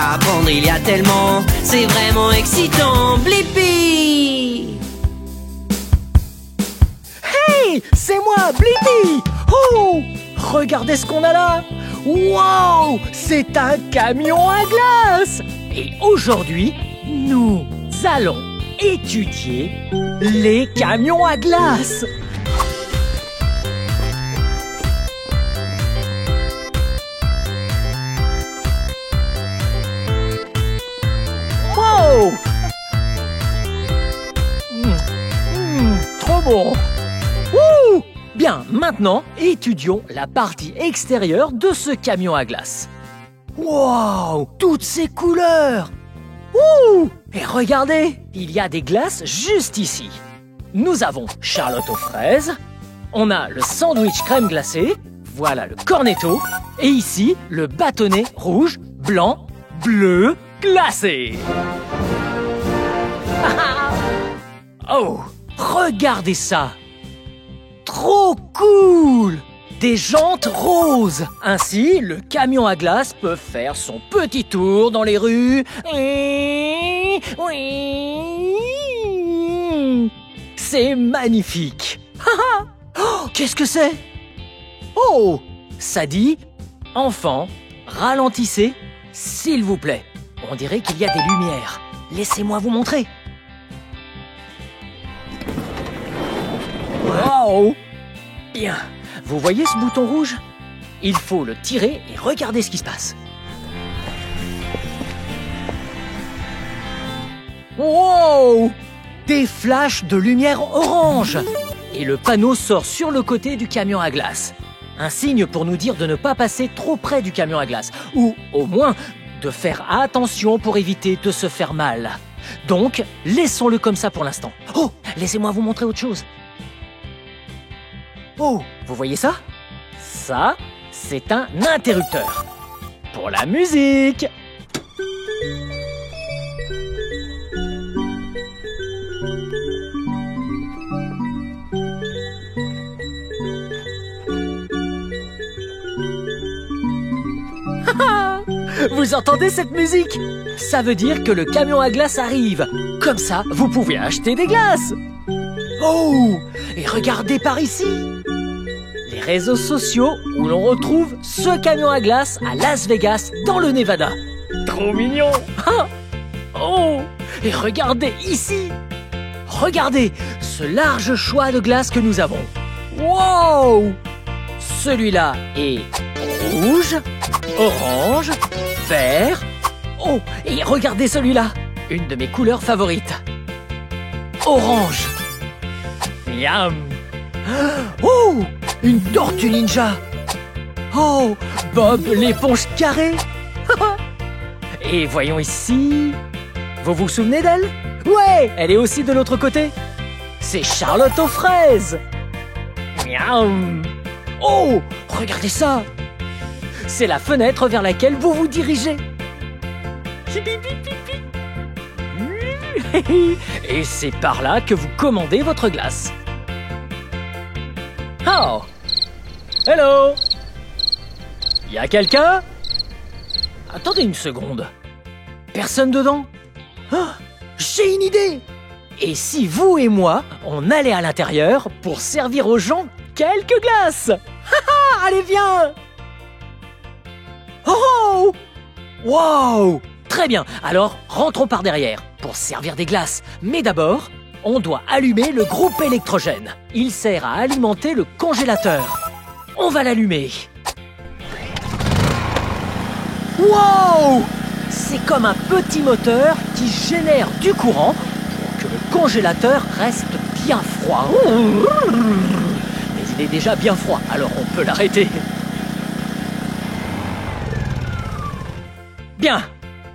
Apprendre il y a tellement, c'est vraiment excitant. Blippi! Hey, c'est moi, Blippi! Oh, regardez ce qu'on a là! Wow, c'est un camion à glace! Et aujourd'hui, nous allons étudier les camions à glace! Wow! Trop bon! Wouh! Bien, maintenant, étudions la partie extérieure de ce camion à glace. Wow! Toutes ces couleurs! Ouh! Et regardez, il y a des glaces juste ici. Nous avons Charlotte aux fraises, on a le sandwich crème glacée, voilà le cornetto, et ici, le bâtonnet rouge, blanc, bleu, glacé. Oh, regardez ça! Trop cool! Des jantes roses! Ainsi, le camion à glace peut faire son petit tour dans les rues. C'est magnifique! Oh, qu'est-ce que c'est? Oh! Ça dit « Enfants, ralentissez, s'il vous plaît. » On dirait qu'il y a des lumières. Laissez-moi vous montrer. Wow! Bien. Vous voyez ce bouton rouge? Il faut le tirer et regardez ce qui se passe. Wow! Des flashs de lumière orange! Et le panneau sort sur le côté du camion à glace. Un signe pour nous dire de ne pas passer trop près du camion à glace. Ou, au moins, de faire attention pour éviter de se faire mal. Donc, laissons-le comme ça pour l'instant. Oh! Laissez-moi vous montrer autre chose. Oh, vous voyez ça? Ça, c'est un interrupteur. Pour la musique. Vous entendez cette musique? Ça veut dire que le camion à glace arrive. Comme ça, vous pouvez acheter des glaces. Oh! Et regardez par ici! Les réseaux sociaux où l'on retrouve ce camion à glace à Las Vegas, dans le Nevada. Trop mignon! Oh! Et regardez ici! Regardez ce large choix de glace que nous avons. Wow! Celui-là est rouge, orange, vert. Oh! Et regardez celui-là! Une de mes couleurs favorites. Orange! Miam! Oh! Une tortue ninja! Oh! Bob l'éponge carrée! Et voyons ici... Vous vous souvenez d'elle? Ouais! Elle est aussi de l'autre côté! C'est Charlotte aux fraises! Miam! Oh! Regardez ça! C'est la fenêtre vers laquelle vous vous dirigez! Et c'est par là que vous commandez votre glace. Oh! Hello! Y a quelqu'un? Attendez une seconde. Personne dedans? Oh, j'ai une idée! Et si vous et moi, on allait à l'intérieur pour servir aux gens quelques glaces? Allez, viens! Oh! Wow! Très bien, alors rentrons par derrière pour servir des glaces. Mais d'abord, on doit allumer le groupe électrogène. Il sert à alimenter le congélateur. On va l'allumer. Wow! C'est comme un petit moteur qui génère du courant pour que le congélateur reste bien froid. Mais il est déjà bien froid, alors on peut l'arrêter. Bien,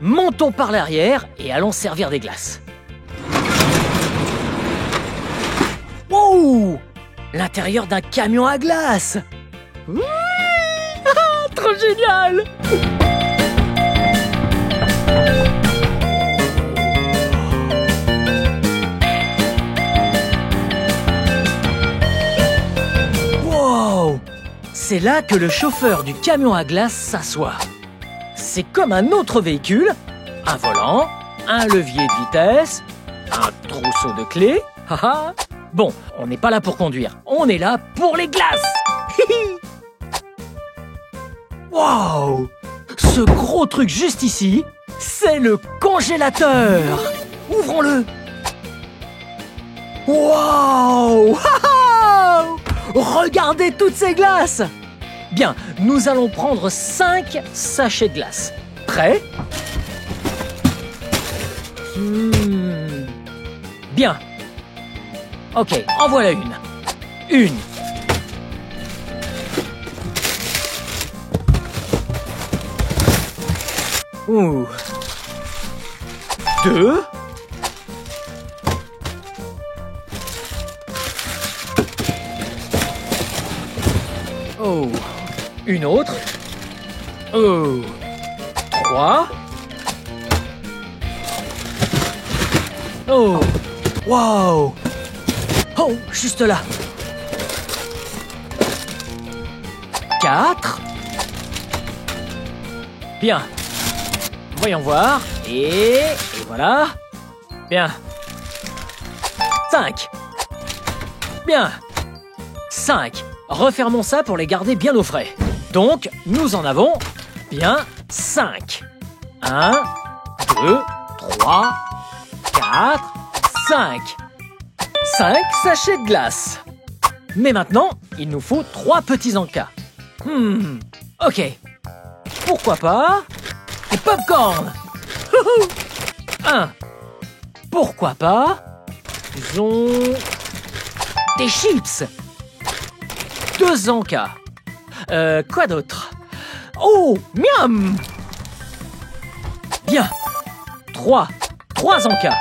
montons par l'arrière et allons servir des glaces. Wow! L'intérieur d'un camion à glace! Oui! Trop génial! Wow! C'est là que le chauffeur du camion à glace s'assoit. c'est comme un autre véhicule. Un volant, un levier de vitesse, un trousseau de clés. Haha. Bon, on n'est pas là pour conduire, on est là pour les glaces. Waouh! Ce gros truc juste ici, c'est le congélateur. Ouvrons-le. Waouh! Regardez toutes ces glaces. Bien, nous allons prendre 5 sachets de glace. Prêt? Bien. Ok, en voilà une. Une. Ouh. 2. Oh. Une autre. Oh. 3. Oh. Wow. Oh, juste là. 4. Bien. Voyons voir. Et voilà. Bien. 5. Bien. 5. Refermons ça pour les garder bien au frais. Donc, nous en avons bien 5. 1, 2, 3, 4, 5. 5 sachets de glace. Mais maintenant, il nous faut 3 petits encas. Ok. Pourquoi pas des pop-corn. 1. Pourquoi pas disons des chips. 2 encas. Quoi d'autre? Oh, miam. Bien. 3 encas.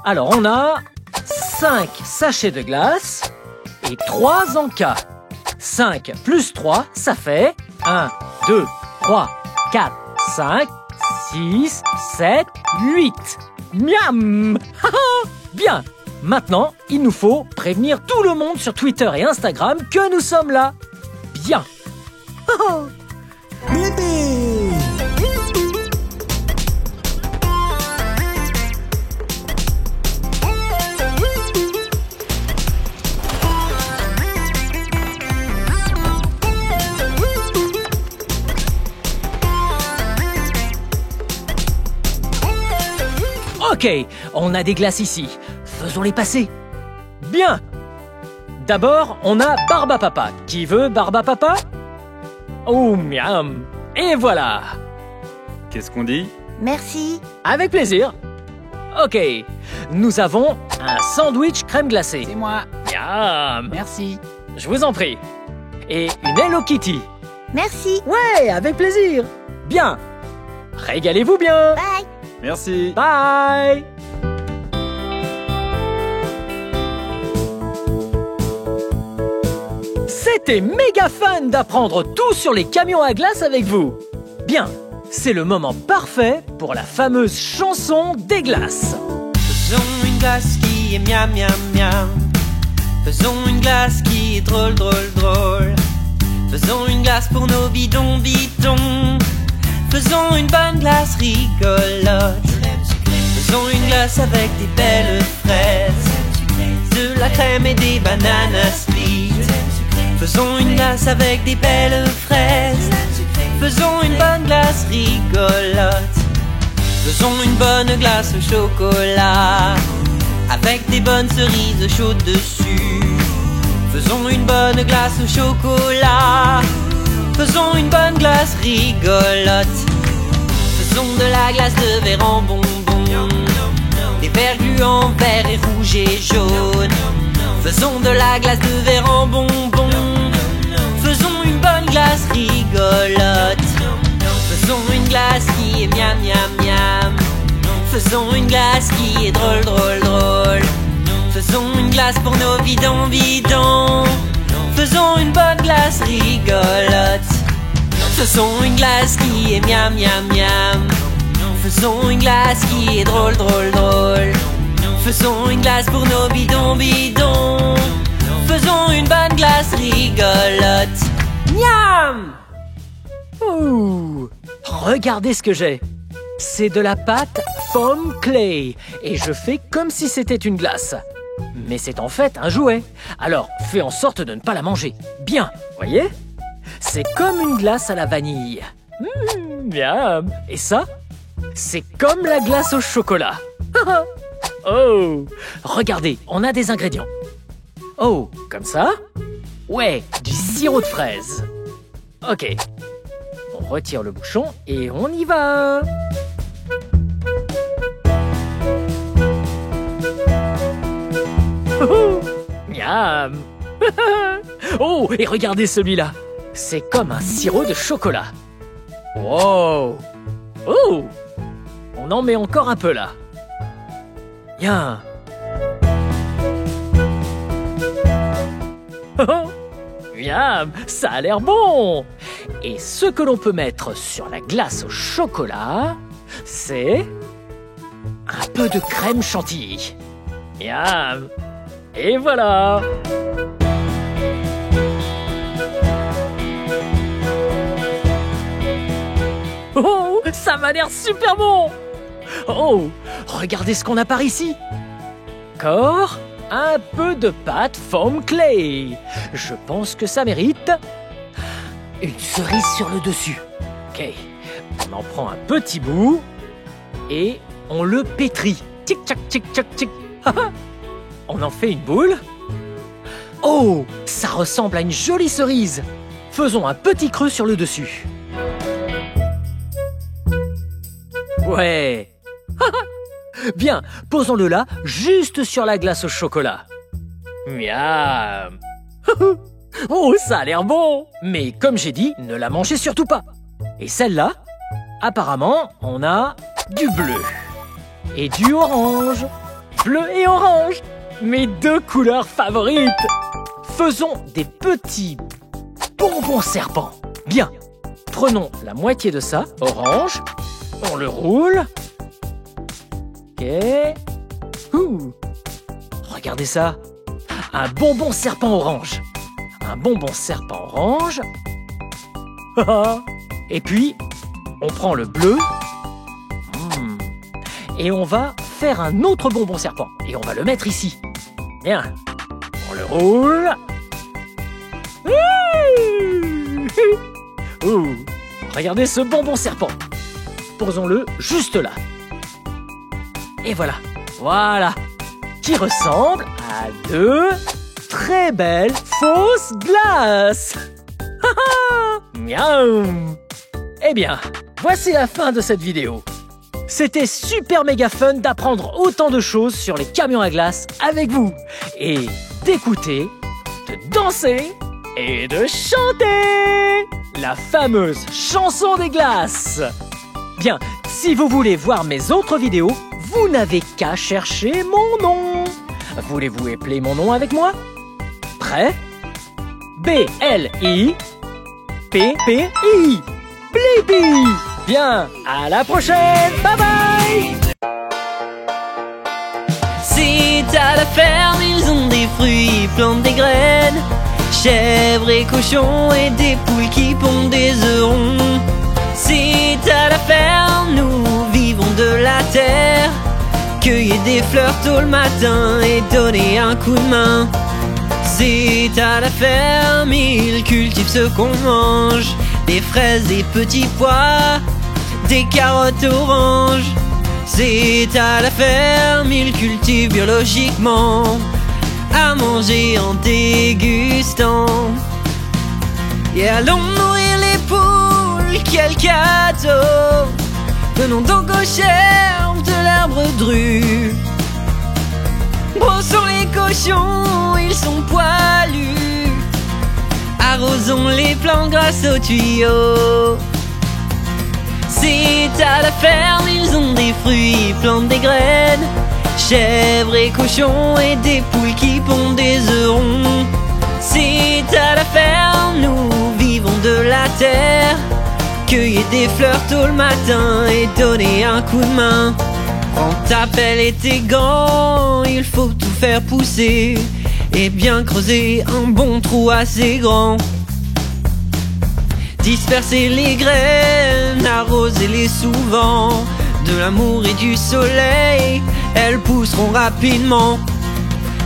Alors, on a 5 sachets de glace et 3 encas. 5 plus 3, ça fait 1, 2, 3, 4, 5, 6, 7, 8. Miam. Bien. Maintenant, il nous faut prévenir tout le monde sur Twitter et Instagram que nous sommes là. Bien. Ok, on a des glaces ici. Faisons-les passer. Bien. D'abord, on a Barbapapa. Qui veut Barbapapa? Oh, miam. Et voilà. Qu'est-ce qu'on dit? Merci. Avec plaisir. Ok. Nous avons un sandwich crème glacée. C'est moi. Miam. Merci. Je vous en prie. Et une Hello Kitty. Merci. Ouais, avec plaisir. Bien. Régalez-vous bien. Bye. Merci. Bye. C'était méga fun d'apprendre tout sur les camions à glace avec vous. Bien, c'est le moment parfait pour la fameuse chanson des glaces. Faisons une glace qui est miam miam miam. Faisons une glace qui est drôle drôle drôle. Faisons une glace pour nos bidons bidons. Faisons une bonne glace rigolote. Faisons une glace avec des belles fraises, de la crème et des bananes split. Faisons une glace avec des belles fraises. Faisons une bonne glace rigolote. Faisons une bonne glace au chocolat, avec des bonnes cerises chaudes dessus. Faisons une bonne glace au chocolat. Faisons une bonne glace rigolote. Faisons de la glace de verre en bonbons, des verres gluants verts et rouges et jaunes. Faisons de la glace de verre en bonbons. Faisons une bonne glace rigolote. Faisons une glace qui est miam miam miam. Faisons une glace qui est drôle drôle drôle. Faisons une glace pour nos bidons bidons. Faisons une bonne glace rigolote. Faisons une glace qui est miam miam miam. Faisons une glace qui est drôle drôle drôle. Faisons une glace pour nos bidons bidons. Faisons une bonne glace rigolote. Miam! Ouh. Regardez ce que j'ai. C'est de la pâte foam clay et je fais comme si c'était une glace. Mais c'est en fait un jouet. Alors, fais en sorte de ne pas la manger. Bien, voyez? C'est comme une glace à la vanille. Bien. Et ça, c'est comme la glace au chocolat. Oh, regardez, on a des ingrédients. Oh, comme ça? Ouais, du sirop de fraise. Ok. On retire le bouchon et on y va. Miam. Oh, et regardez celui-là. C'est comme un sirop de chocolat. Wow. Oh. On en met encore un peu là. Bien. Miam, ça a l'air bon. Et ce que l'on peut mettre sur la glace au chocolat, c'est un peu de crème chantilly. Miam. Et voilà. Oh, ça m'a l'air super bon. Oh, regardez ce qu'on a par ici. Encore un peu de pâte foam clay. Je pense que ça mérite une cerise sur le dessus. Ok, on en prend un petit bout et on le pétrit. Tic-tac, tic-tac, tic. On en fait une boule. Oh, ça ressemble à une jolie cerise. Faisons un petit creux sur le dessus. Ouais. Bien, posons-le là, juste sur la glace au chocolat. Miam. Oh, ça a l'air bon. Mais comme j'ai dit, ne la mangez surtout pas. Et celle-là, apparemment, on a du bleu et du orange. Bleu et orange, mes deux couleurs favorites. Faisons des petits bonbons serpents. Bien, prenons la moitié de ça, orange, on le roule. Ok. Regardez ça, un bonbon serpent orange. Un bonbon serpent orange. Et puis, on prend le bleu. Et on va faire un autre bonbon serpent. Et on va le mettre ici. Bien. On le roule. Regardez ce bonbon serpent. Posons-le juste là. Et voilà. Voilà. Qui ressemble à deux très belles fausses glaces. Miaou. Eh bien, voici la fin de cette vidéo. C'était super méga fun d'apprendre autant de choses sur les camions à glace avec vous. Et d'écouter, de danser et de chanter la fameuse chanson des glaces. Bien, si vous voulez voir mes autres vidéos, vous n'avez qu'à chercher mon nom. Voulez-vous épeler mon nom avec moi? Prêt? B-L-I-P-P-I. Blippi. Bien, à la prochaine. Bye bye. C'est à la ferme, ils ont des fruits, ils plantent des graines. Chèvres et cochons et des poules qui pondent des œufs ronds. C'est à la ferme, nous vivons de la terre. Cueillir des fleurs tôt le matin et donner un coup de main. C'est à la ferme, ils cultivent ce qu'on mange. Des fraises, des petits pois, des carottes oranges. C'est à la ferme, ils cultivent biologiquement. À manger en dégustant. Et allons nourrir les poules, quel cadeau. Donnons donc aux chèvres de l'arbre dru. Brossons les cochons, ils sont poilus. Arrosons les plantes grâce aux tuyaux. C'est à la ferme, ils ont des fruits, ils plantent des graines. Chèvres et cochons et des poules qui pondent des œufs ronds. C'est à la ferme, nous vivons de la terre. Cueillir des fleurs tôt le matin et donner un coup de main. Prends ta pelle et tes gants, il faut tout faire pousser et bien creuser un bon trou assez grand. Disperser les graines, arroser souvent de l'amour et du soleil, elles pousseront rapidement.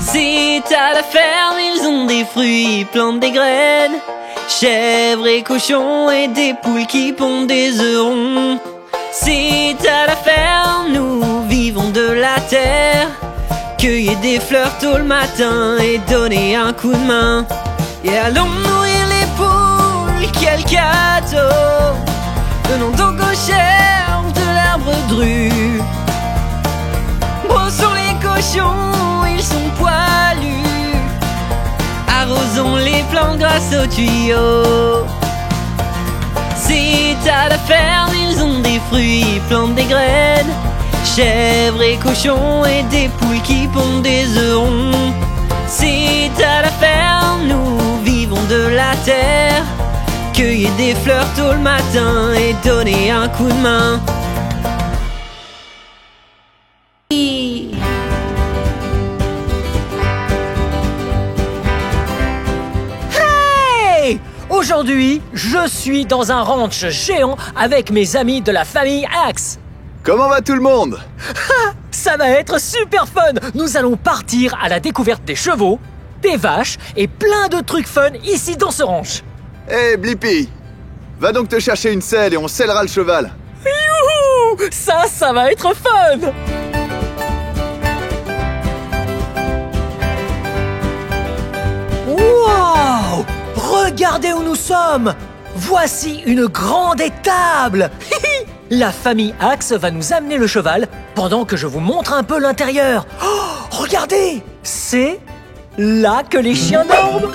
C'est à la ferme, ils ont des fruits, ils plantent des graines, chèvres et cochons et des poules qui pondent des œufs ronds. C'est à la ferme, nous vivons de la terre, cueillir des fleurs tôt le matin et donner un coup de main. Et allons nourrir les poules, quel cadeau! Donnons donc aux chèvres de l'arbre dru. Brossons les cochons, ils sont poilus. Arrosons les plantes grâce aux tuyaux. C'est à la ferme, ils ont des fruits, ils plantent des graines, chèvres et cochons et des poules qui pondent des œufs ronds. C'est à la ferme, nous vivons de la terre, cueillir des fleurs tôt le matin et donner un coup de main. Hey! Aujourd'hui, je suis dans un ranch géant avec mes amis de la famille Axe. Comment va tout le monde? Ça va être super fun! Nous allons partir à la découverte des chevaux, des vaches et plein de trucs fun ici dans ce ranch. Hé, Blippi, va donc te chercher une selle et on scellera le cheval. Youhou! Ça va être fun! Wow! Regardez où nous sommes! Voici une grande étable! La famille Axe va nous amener le cheval pendant que je vous montre un peu l'intérieur. Oh, regardez! C'est là que les chiens dorment!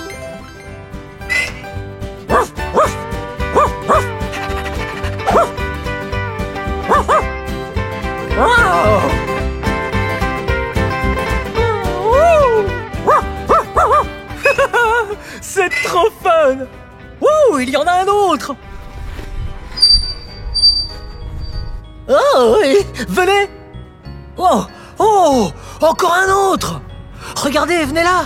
C'est trop fun! Ouh, il y en a un autre! Oh, oui, venez! Oh, encore un autre! Regardez, venez là!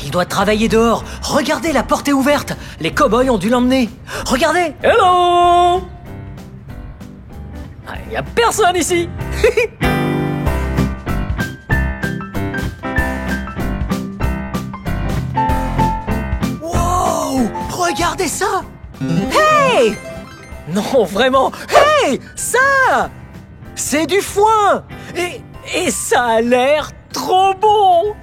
Il doit travailler dehors. Regardez, la porte est ouverte. Les cow-boys ont dû l'emmener. Regardez! Hello! Il n'y a personne ici! Wow! Regardez ça! Hey! Non, vraiment! Hey! Ça! C'est du foin! Et ça a l'air trop bon!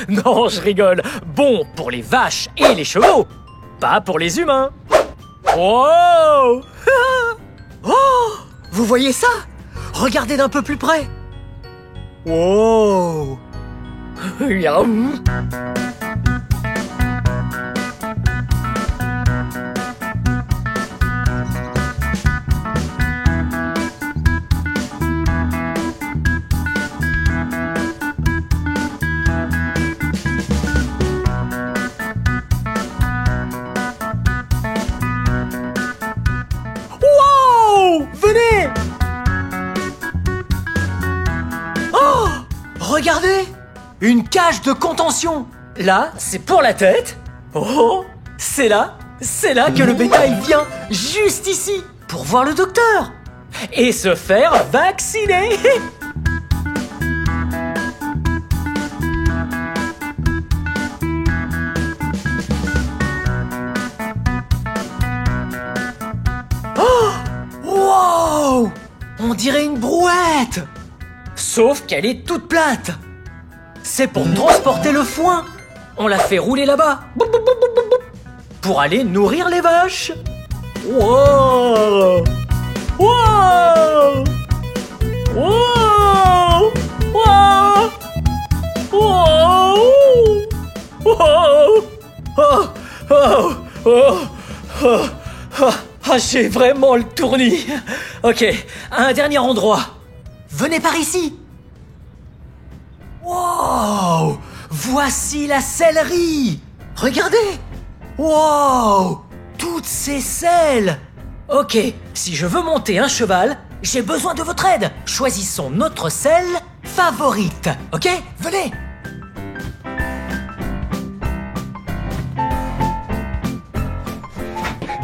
Non, je rigole. Bon pour les vaches et les chevaux, pas pour les humains. Wow! Oh! Vous voyez ça? Regardez d'un peu plus près. Wow! Yum! Venez! Oh! Regardez! Une cage de contention! Là, c'est pour la tête. Oh! C'est là que le bétail vient, juste ici, pour voir le docteur et se faire vacciner. Wow! On dirait une brouette! Sauf qu'elle est toute plate. C'est pour transporter le foin. On l'a fait rouler là-bas. Boup, boup, boup, boup, boup, pour aller nourrir les vaches. Wow! Wow! Wow! Wow! Wow! Wow! Oh! Oh! Oh! Oh! Oh! Ah, j'ai vraiment le tournis. Ok, un dernier endroit. Venez par ici. Wow! Voici la sellerie. Regardez. Wow! Toutes ces selles. Ok, si je veux monter un cheval, j'ai besoin de votre aide. Choisissons notre selle favorite. Ok? Venez.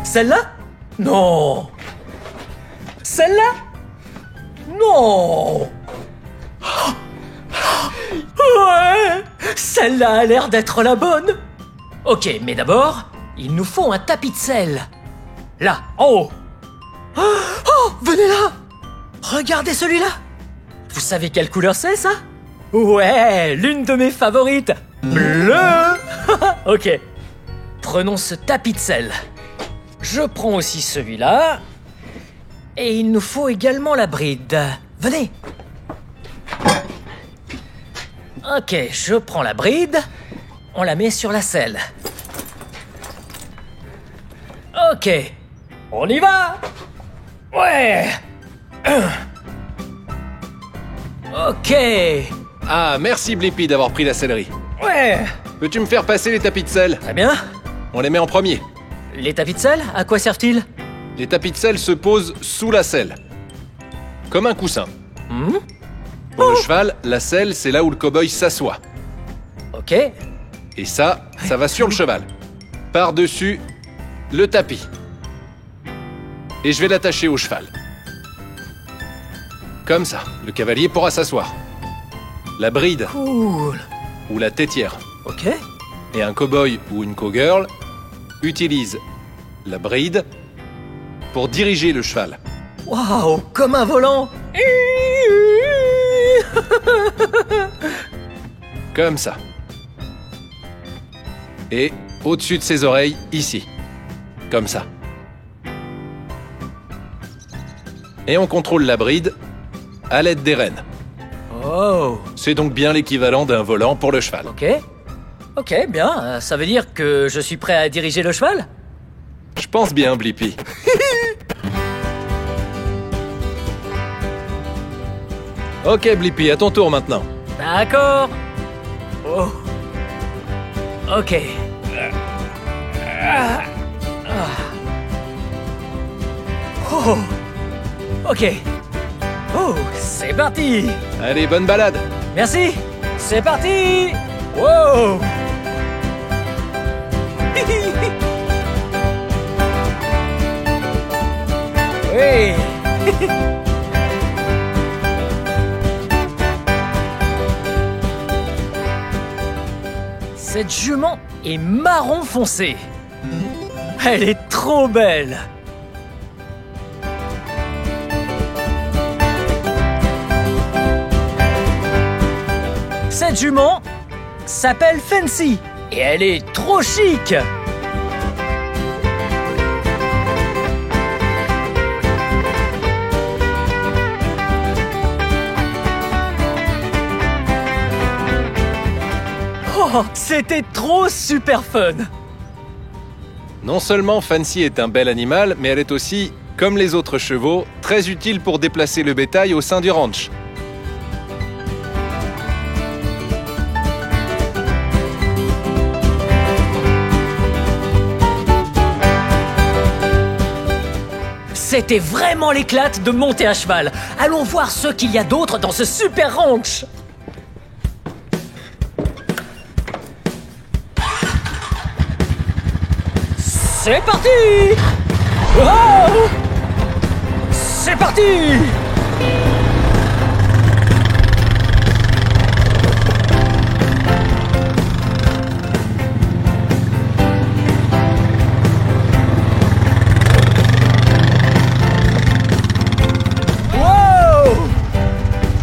Celle-là? Non. Celle-là? Non. Ouais, celle-là a l'air d'être la bonne. Ok, mais d'abord, il nous faut un tapis de sel. Là, en haut. Oh, venez là. Regardez celui-là. Vous savez quelle couleur c'est, ça? Ouais, l'une de mes favorites. Bleu. Ok. Prenons ce tapis de sel. Je prends aussi celui-là. Et il nous faut également la bride. Venez. Ok, je prends la bride. On la met sur la selle. Ok. On y va. Ouais. Ok. Ah, merci Blippi d'avoir pris la sellerie. Ouais. Peux-tu me faire passer les tapis de sel? Très bien. On les met en premier. Les tapis de sel, à quoi servent-ils? Les tapis de sel se posent sous la selle. Comme un coussin. Pour le cheval, la selle, c'est là où le cow-boy s'assoit. Ok. Et ça va sur le cheval. Par-dessus le tapis. Et je vais l'attacher au cheval. Comme ça, le cavalier pourra s'asseoir. La bride, Cool. ou la tétière, Ok. et un cow-boy ou une cow-girl utilisent la bride pour diriger le cheval. Waouh, comme un volant. Comme ça. Et au-dessus de ses oreilles, ici. Comme ça. Et on contrôle la bride à l'aide des rênes. Oh. C'est donc bien l'équivalent d'un volant pour le cheval. Ok. Ok, bien. Ça veut dire que je suis prêt à diriger le cheval? Je pense bien, Blippi. Ok, Blippi, à ton tour maintenant. D'accord. Oh. Ok. Oh. Ok. Oh, c'est parti. Allez, bonne balade. Merci. C'est parti. Wow. Oui. Cette jument est marron foncé. Elle est trop belle. Cette jument s'appelle Fancy et elle est trop chic. Oh, c'était trop super fun. Non seulement Fancy est un bel animal, mais elle est aussi, comme les autres chevaux, très utile pour déplacer le bétail au sein du ranch. C'était vraiment l'éclate de monter à cheval. Allons voir ce qu'il y a d'autre dans ce super ranch. C'est parti! Oh! C'est parti! Wow!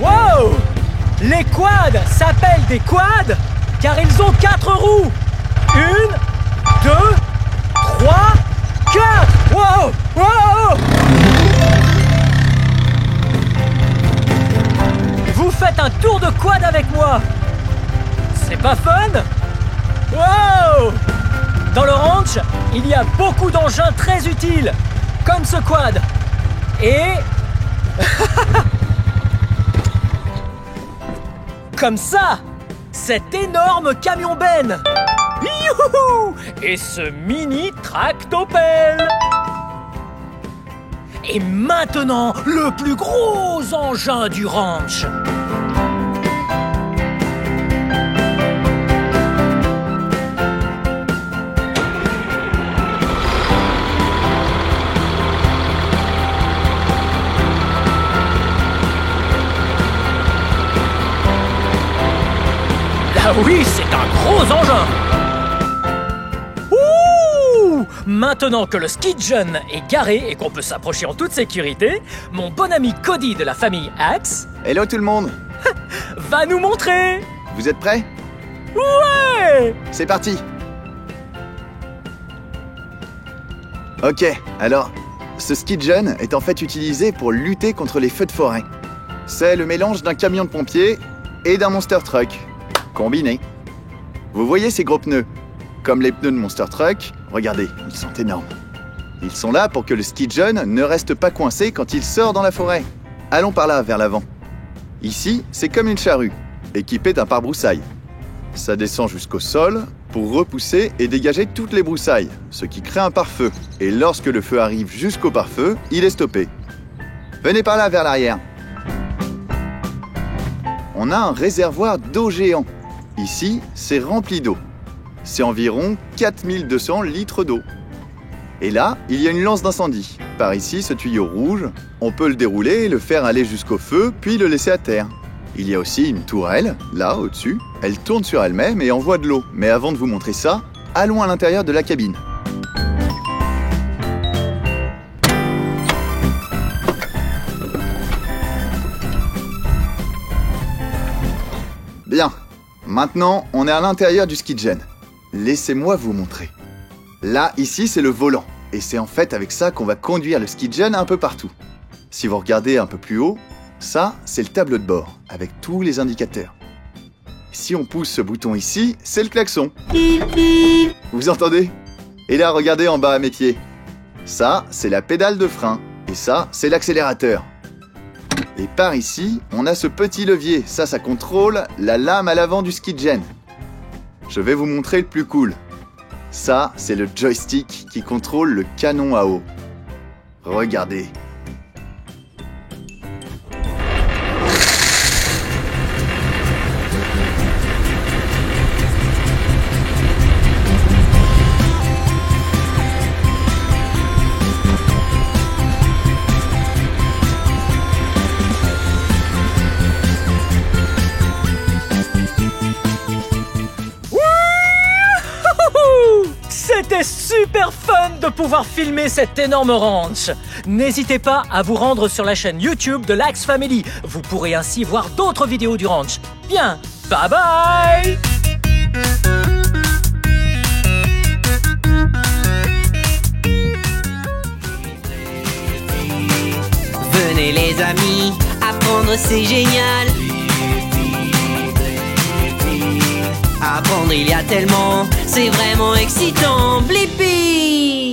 Wow! Les quads s'appellent des quads car ils ont 4 roues. 1, 2, 3, 4! Wow! Wow! Vous faites un tour de quad avec moi! C'est pas fun? Wow! Dans le ranch, il y a beaucoup d'engins très utiles, comme ce quad. Et... comme ça! Cet énorme camion benne! Youhou! Et ce mini tractopelle! Et maintenant, le plus gros engin du ranch! Ah oui, c'est un gros engin. Ouh! Maintenant que le Skidgen est garé et qu'on peut s'approcher en toute sécurité, mon bon ami Cody de la famille Axe Hello tout le monde. va nous montrer. Vous êtes prêts? Ouais! C'est parti. Ok, alors, ce Skidgen est en fait utilisé pour lutter contre les feux de forêt. C'est le mélange d'un camion de pompiers et d'un monster truck, combiné. Vous voyez ces gros pneus? Comme les pneus de monster truck, regardez, ils sont énormes. Ils sont là pour que le Skidgen ne reste pas coincé quand il sort dans la forêt. Allons par là, vers l'avant. Ici, c'est comme une charrue, équipée d'un pare-broussailles. Ça descend jusqu'au sol pour repousser et dégager toutes les broussailles, ce qui crée un pare-feu. Et lorsque le feu arrive jusqu'au pare-feu, il est stoppé. Venez par là, vers l'arrière. On a un réservoir d'eau géant. Ici, c'est rempli d'eau. C'est environ 4200 litres d'eau. Et là, il y a une lance d'incendie. Par ici, ce tuyau rouge, on peut le dérouler et le faire aller jusqu'au feu, puis le laisser à terre. Il y a aussi une tourelle, là, au-dessus. Elle tourne sur elle-même et envoie de l'eau. Mais avant de vous montrer ça, allons à l'intérieur de la cabine. Bien, maintenant, on est à l'intérieur du Skidgen. Laissez-moi vous montrer. Là, ici, c'est le volant. Et c'est en fait avec ça qu'on va conduire le Skidgen un peu partout. Si vous regardez un peu plus haut, ça, c'est le tableau de bord, avec tous les indicateurs. Si on pousse ce bouton ici, c'est le klaxon. Vous entendez? Et là, regardez en bas à mes pieds. Ça, c'est la pédale de frein. Et ça, c'est l'accélérateur. Et par ici, on a ce petit levier. Ça contrôle la lame à l'avant du Skidgen. Je vais vous montrer le plus cool. Ça, c'est le joystick qui contrôle le canon à eau. Regardez. C'était super fun de pouvoir filmer cet énorme ranch. N'hésitez pas à vous rendre sur la chaîne YouTube de l'Axe Family. Vous pourrez ainsi voir d'autres vidéos du ranch. Bien, bye bye! Venez les amis, apprendre c'est génial. Apprendre il y a tellement, c'est vraiment excitant. Blippi!